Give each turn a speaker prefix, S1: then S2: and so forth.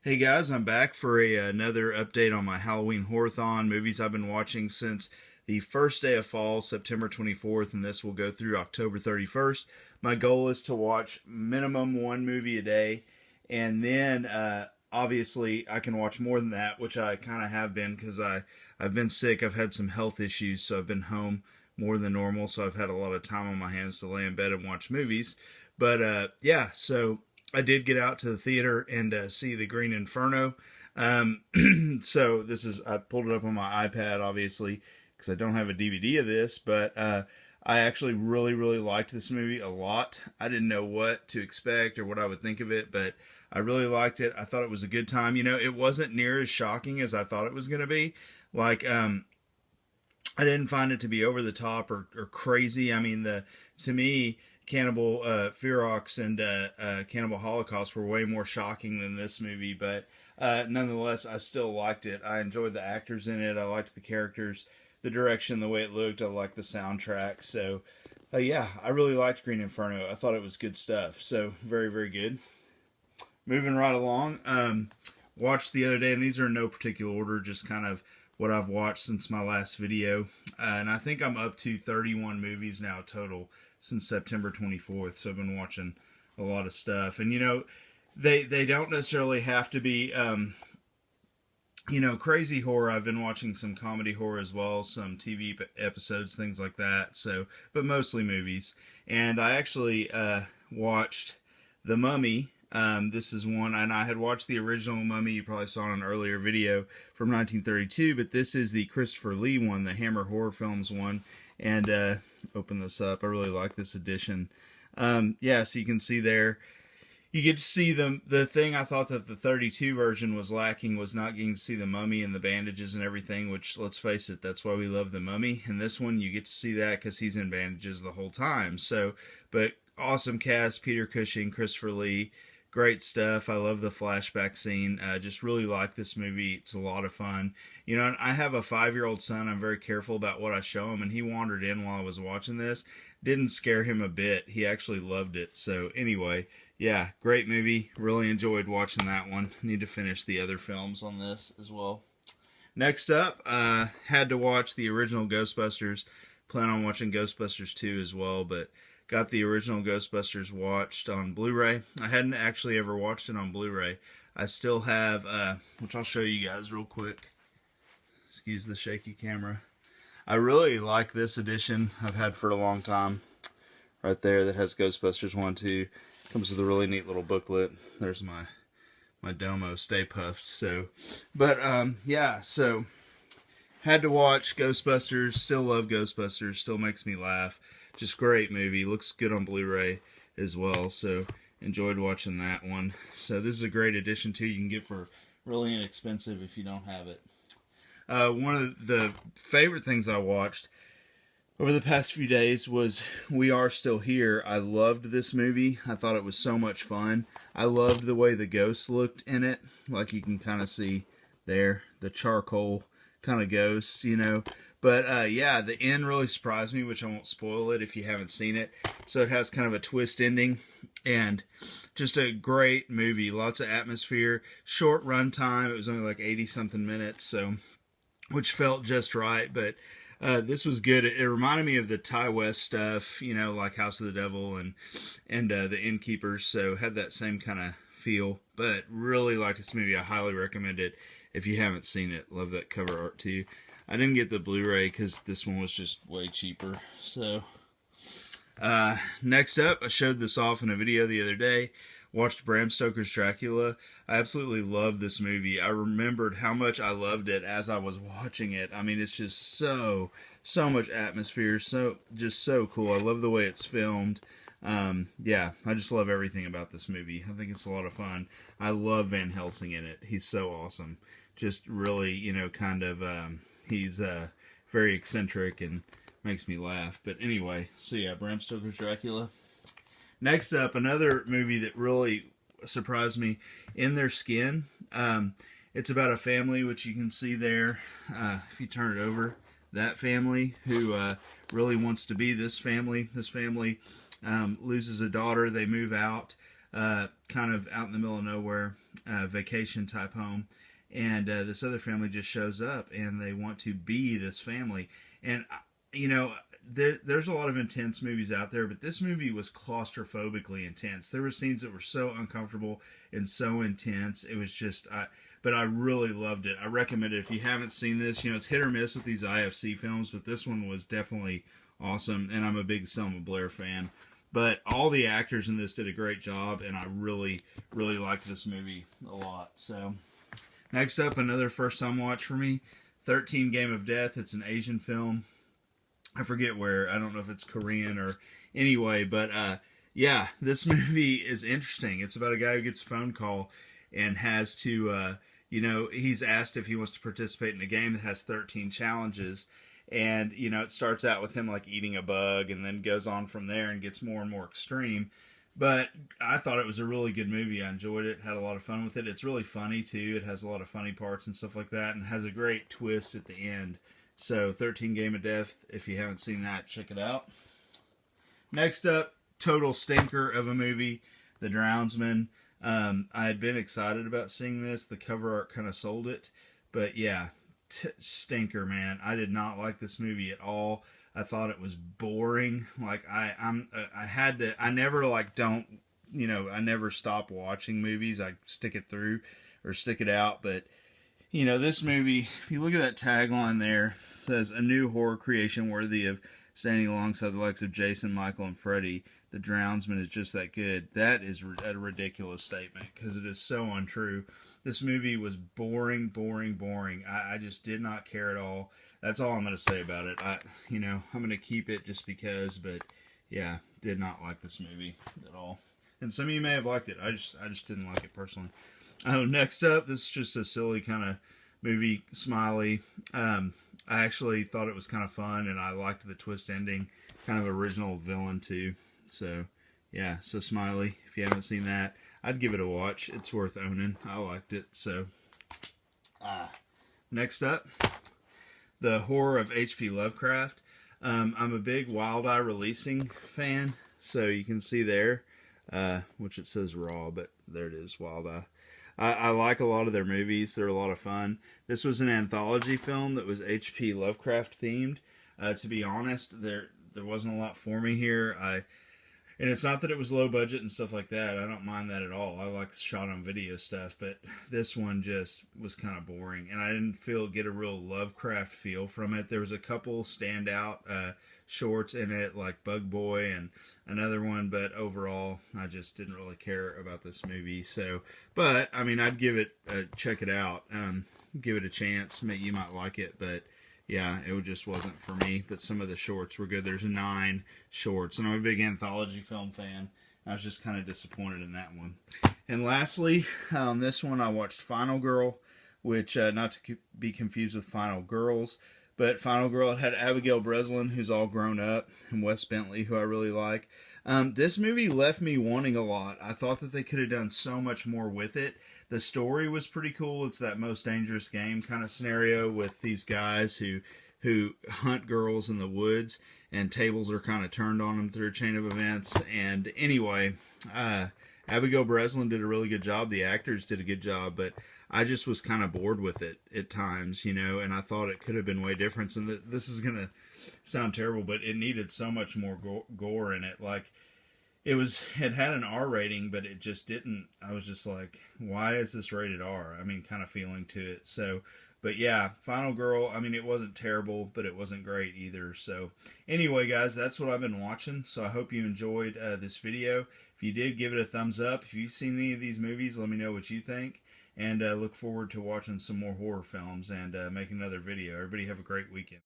S1: Hey guys, I'm back for another update on my Halloween Horrothon movies I've been watching since the first day of fall, September 24th, and this will go through October 31st. My goal is to watch minimum one movie a day, and then obviously I can watch more than that, which I kind of have been because I've been sick. I've had some health issues, so I've been home more than normal, so I've had a lot of time on my hands to lay in bed and watch movies. But yeah, so I did get out to the theater and see The Green Inferno. So I pulled it up on my iPad, obviously, because I don't have a DVD of this, but I actually really liked this movie a lot. I didn't know what to expect or what I would think of it, but I really liked it. I thought it was a good time. You know, it wasn't near as shocking as I thought it was going to be. Like, I didn't find it to be over the top or crazy. I mean, to me, Cannibal Ferox and Cannibal Holocaust were way more shocking than this movie, but nonetheless, I still liked it. I enjoyed the actors in it. I liked the characters, the direction, the way it looked. I liked the soundtrack. So, yeah, I really liked Green Inferno. I thought it was good stuff. So, very good. Moving right along, watched the other day, and these are in no particular order, just kind of what I've watched since my last video. And I think I'm up to 31 movies now total since September 24th. So I've been watching a lot of stuff. And, you know, they don't necessarily have to be, you know, crazy horror. I've been watching some comedy horror as well, some TV episodes, things like that. So, but mostly movies. And I actually watched The Mummy. This is one, and I had watched the original Mummy. You probably saw in an earlier video from 1932, but this is the Christopher Lee one, the Hammer Horror Films one. And open this up. I really like this edition. Yeah, so you can see there, you get to see the thing I thought that the 32 version was lacking was not getting to see the mummy and the bandages and everything, which, let's face it, that's why we love the Mummy. And this one, you get to see that because he's in bandages the whole time. So, but awesome cast, Peter Cushing, Christopher Lee, great stuff. I love the flashback scene. Just really like this movie. It's a lot of fun. You know, I have a 5-year-old son. I'm very careful about what I show him, and he wandered in while I was watching this. Didn't scare him a bit. He actually loved it. So anyway, yeah, great movie. Really enjoyed watching that one. Need to finish the other films on this as well. Next up, had to watch the original Ghostbusters. Plan on watching Ghostbusters 2 as well, but got the original Ghostbusters watched on Blu-ray. I hadn't actually ever watched it on Blu-ray. I still have, which I'll show you guys real quick. Excuse the shaky camera. I really like this edition I've had for a long time. Right there, that has Ghostbusters 1, 2. Comes with a really neat little booklet. There's my Domo Stay Puffed. So, but yeah, so had to watch Ghostbusters. Still love Ghostbusters. Still makes me laugh. Just great movie. Looks good on Blu-ray as well. So enjoyed watching that one. So this is a great addition too. You can get for really inexpensive if you don't have it. One of the favorite things I watched over the past few days was We Are Still Here. I loved this movie. I thought it was so much fun. I loved the way the ghosts looked in it. Like you can kind of see there, the charcoal kind of ghost, you know. But yeah, the end really surprised me, which I won't spoil it if you haven't seen it. So it has kind of a twist ending, and just a great movie. Lots of atmosphere, short run time. It was only like 80-something minutes, so which felt just right. But this was good. It reminded me of the Ty West stuff, you know, like House of the Devil and The Innkeepers. So had that same kind of feel. But really liked this movie. I highly recommend it if you haven't seen it. Love that cover art too. I didn't get the Blu-ray because this one was just way cheaper. So, next up, I showed this off in a video the other day. Watched Bram Stoker's Dracula. I absolutely love this movie. I remembered how much I loved it as I was watching it. I mean, it's just so much atmosphere. Just so cool. I love the way it's filmed. Yeah, I just love everything about this movie. I think it's a lot of fun. I love Van Helsing in it. He's so awesome. Just really, you know, kind of... he's very eccentric and makes me laugh. But anyway, so yeah, Bram Stoker's Dracula. Next up, another movie that really surprised me, In Their Skin. It's about a family, which you can see there, if you turn it over, that family who really wants to be this family. This family loses a daughter. They move out. kind of out in the middle of nowhere, vacation type home. And this other family just shows up and they want to be this family. And, you know, there's a lot of intense movies out there, but this movie was claustrophobically intense. There were scenes that were so uncomfortable and so intense. It was just, but I really loved it. I recommend it if you haven't seen this. You know, it's hit or miss with these IFC films, but this one was definitely awesome. And I'm a big Selma Blair fan. But all the actors in this did a great job, and I really, really liked this movie a lot. So. Next up, another first-time watch for me, 13 Game of Death. It's an Asian film. I forget where. I don't know if it's Korean or anyway, but yeah, this movie is interesting. It's about a guy who gets a phone call and has to, you know, he's asked if he wants to participate in a game that has 13 challenges. And, you know, it starts out with him like eating a bug and then goes on from there and gets more and more extreme. But I thought it was a really good movie. I enjoyed it, had a lot of fun with it. It's really funny, too. It has a lot of funny parts and stuff like that, and has a great twist at the end. So, 13 Game of Death, if you haven't seen that, check it out. Next up, total stinker of a movie, The Drownsman. I had been excited about seeing this. The cover art kind of sold it. But, yeah, stinker, man. I did not like this movie at all. I thought it was boring. Like I never I never stop watching movies. I stick it through or stick it out. But, you know, this movie, if you look at that tagline there, it says a new horror creation worthy of standing alongside the likes of Jason, Michael, and Freddy. The Drownsman is just that good. That is a ridiculous statement because it is so untrue. This movie was boring, boring, boring. I just did not care at all. That's all I'm going to say about it. I'm going to keep it just because, but yeah, did not like this movie at all. And some of you may have liked it. I just didn't like it personally. Next up, this is just a silly kind of movie, Smiley. I actually thought it was kind of fun, and I liked the twist ending. Kind of original villain, too. So, yeah, so Smiley, if you haven't seen that, I'd give it a watch. It's worth owning. I liked it, so. Next up, The Horror of H.P. Lovecraft. I'm a big Wild Eye Releasing fan, so you can see there, which it says Raw, but there it is, Wild Eye. I like a lot of their movies. They're a lot of fun. This was an anthology film that was H.P. Lovecraft themed. To be honest, there wasn't a lot for me here. And it's not that it was low budget and stuff like that. I don't mind that at all. I like shot on video stuff, but this one just was kind of boring. And I didn't get a real Lovecraft feel from it. There was a couple standout shorts in it, like Bug Boy and another one, but overall, I just didn't really care about this movie. So, but, I mean, I'd give it, check it out, give it a chance. You might like it, but yeah, it just wasn't for me, but some of the shorts were good. There's 9 shorts, and I'm a big anthology film fan. I was just kind of disappointed in that one. And lastly, on this one, I watched Final Girl, which, not to be confused with Final Girls, but Final Girl had Abigail Breslin, who's all grown up, and Wes Bentley, who I really like. This movie left me wanting a lot. I thought that they could have done so much more with it. The story was pretty cool. It's that Most Dangerous Game kind of scenario with these guys who hunt girls in the woods, and tables are kind of turned on them through a chain of events. And anyway, Abigail Breslin did a really good job. The actors did a good job, but I just was kind of bored with it at times, you know, and I thought it could have been way different. And this is going to sound terrible, but it needed so much more gore in it. Like, it had an R rating, but it just didn't. I was just like, why is this rated R? I mean, kind of feeling to it. So, but yeah, Final Girl, I mean, it wasn't terrible, but it wasn't great either. So anyway, guys, that's what I've been watching. So I hope you enjoyed this video. If you did, give it a thumbs up. If you've seen any of these movies, let me know what you think. And look forward to watching some more horror films and making another video. Everybody have a great weekend.